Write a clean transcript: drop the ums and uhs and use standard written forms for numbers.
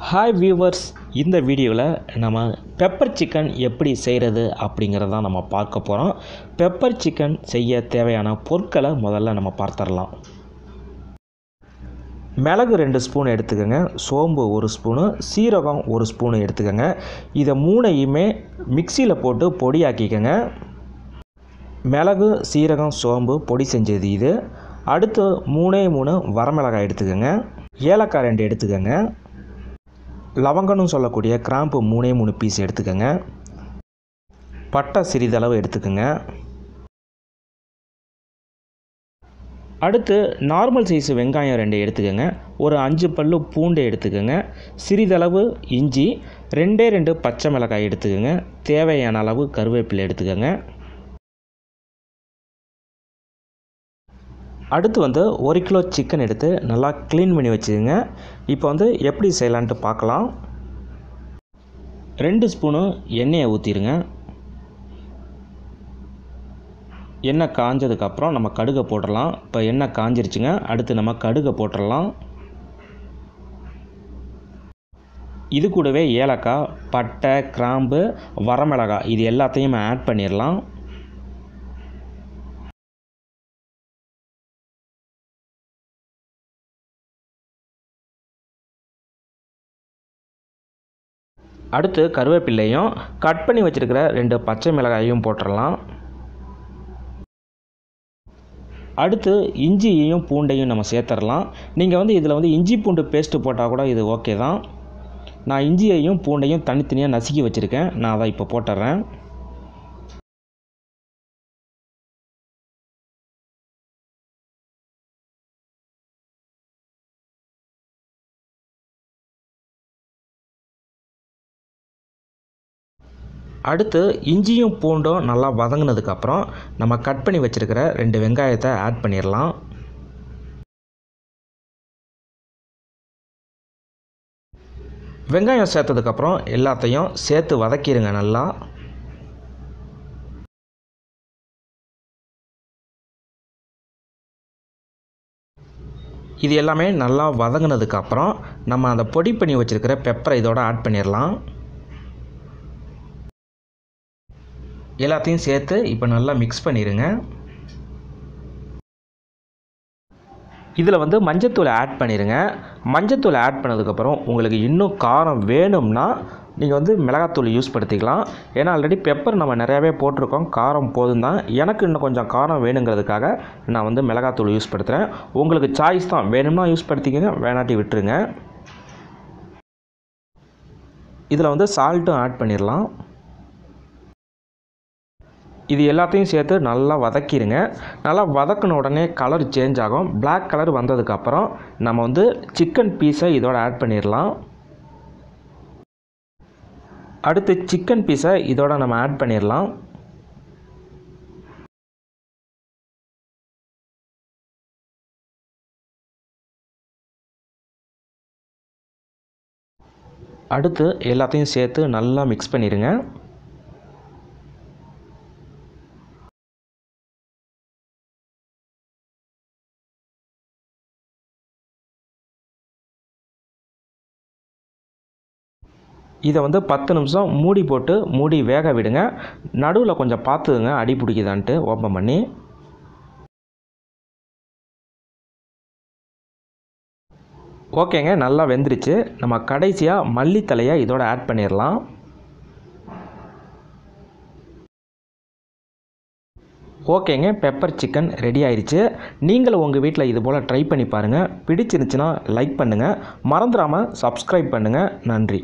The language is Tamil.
ஹாய் வியூவர்ஸ், இந்த வீடியோவில் நம்ம பெப்பர் சிக்கன் எப்படி செய்கிறது அப்படிங்கிறத நம்ம பார்க்க போகிறோம். பெப்பர் சிக்கன் செய்ய தேவையான பொருட்களை முதல்ல நம்ம பார்த்துடலாம். மிளகு 2 ஸ்பூன் எடுத்துக்கோங்க, சோம்பு 1 ஸ்பூனு, சீரகம் 1 ஸ்பூனு எடுத்துக்கோங்க. இதை மூணையுமே மிக்சியில் போட்டு பொடியாக்கிக்கோங்க. மிளகு, சீரகம், சோம்பு பொடி செஞ்சது இது. அடுத்து 3 வரமிளகாய் எடுத்துக்கோங்க, ஏலக்காய் 2 எடுத்துக்கோங்க, லவங்கன்னு சொல்லக்கூடிய கிராம்பு 3 பீஸ் எடுத்துக்கோங்க, பட்டை சிறிதளவு எடுத்துக்கோங்க. அடுத்து நார்மல் சைஸ் வெங்காயம் 2 எடுத்துக்கோங்க, ஒரு 5 பல்லு பூண்டு எடுத்துக்கோங்க, சிறிதளவு இஞ்சி, 2 பச்சை மிளகாய் எடுத்துக்கோங்க, தேவையான அளவு கருவேப்பிலை எடுத்துக்கோங்க. அடுத்து 1 கிலோ சிக்கன் எடுத்து நல்லா க்ளீன் பண்ணி வச்சுக்கோங்க. இப்போ எப்படி செய்யலான்ட்டு பார்க்கலாம். 2 ஸ்பூனு எண்ணெயை ஊற்றிடுங்க. எண்ணெய் காஞ்சதுக்கப்புறம் நம்ம கடுகை போட்டுடலாம். இப்போ எண்ணெய் காஞ்சிருச்சுங்க. அடுத்து நம்ம கடுகை போட்டுடலாம். இது கூடவே ஏலக்காய், பட்டை, கிராம்பு, வரமிளகாய் இது எல்லாத்தையும் ஆட் பண்ணிடலாம். அடுத்து கருவேப்பிலையும் கட் பண்ணி வச்சுருக்கிற 2 பச்சை மிளகாயையும் போட்டுடலாம். அடுத்து இஞ்சியையும் பூண்டையும் நம்ம சேர்த்துடலாம். நீங்கள் இதில் இஞ்சி பூண்டு பேஸ்ட்டு போட்டால் கூட இது ஓகே தான். நான் இஞ்சியையும் பூண்டையும் தனித்தனியாக நசுக்கி வச்சுருக்கேன். நான் அதை இப்போ போட்டுடுறேன். அடுத்து இஞ்சியும் பூண்டும் நல்லா வதங்கினதுக்கப்புறம் நம்ம கட் பண்ணி வச்சுருக்கிற 2 வெங்காயத்தை ஆட் பண்ணிடலாம். வெங்காயம் சேர்த்ததுக்கப்புறம் எல்லாத்தையும் சேர்த்து வதக்கிடுங்க நல்லா. இது எல்லாமே நல்லா வதங்கினதுக்கப்புறம் நம்ம அந்த பொடி பண்ணி வச்சுருக்கிற பெப்பரை இதோட ஆட் பண்ணிடலாம். எல்லாத்தையும் சேர்த்து இப்போ நல்லா மிக்ஸ் பண்ணிடுங்க. இதில் மஞ்சத்தூள் ஆட் பண்ணிடுங்க. மஞ்சத்தூள் ஆட் பண்ணதுக்கப்புறம் உங்களுக்கு இன்னும் காரம் வேணும்னா நீங்கள் மிளகாத்தூள் யூஸ் படுத்திக்கலாம். ஏன்னா ஆல்ரெடி பெப்பர் நம்ம நிறையாவே போட்டிருக்கோம், காரம் போதும் தான். எனக்கு இன்னும் கொஞ்சம் காரம் வேணுங்கிறதுக்காக நான் மிளகாத்தூள் யூஸ் படுத்துகிறேன். உங்களுக்கு சாய்ஸ் தான், வேணும்னா யூஸ் படுத்திக்கங்க, வேணாட்டி விட்டுருங்க. இதில் சால்ட்டும் ஆட் பண்ணிடலாம். இது எல்லாத்தையும் சேர்த்து நல்லா வதக்கிடுங்க. நல்லா வதக்கின உடனே கலர் சேஞ்ச் ஆகும். பிளாக் கலர் வந்ததுக்கப்புறம் நம்ம சிக்கன் பீஸை இதோட ஆட் பண்ணிடலாம். அடுத்து சிக்கன் பீஸை இதோட நம்ம ஆட் பண்ணிடலாம். அடுத்து எல்லாத்தையும் சேர்த்து நல்லா மிக்ஸ் பண்ணிடுங்க. இதை 10 நிமிஷம் மூடி போட்டு மூடி வேக விடுங்க. நடுவில் கொஞ்சம் பார்த்துங்க அடி பிடிக்குதான்ட்டு ஓப்பன் பண்ணி. ஓகேங்க, நல்லா வெந்துருச்சு. நம்ம கடைசியாக மல்லித்தலையை இதோட ஆட் பண்ணிடலாம். ஓகேங்க, பெப்பர் சிக்கன் ரெடி ஆயிடுச்சு. நீங்களும் உங்கள் வீட்டில் இது போல் ட்ரை பண்ணி பாருங்கள். பிடிச்சிருந்துச்சுன்னா லைக் பண்ணுங்கள், மறந்துடாமல் சப்ஸ்கிரைப் பண்ணுங்கள். நன்றி.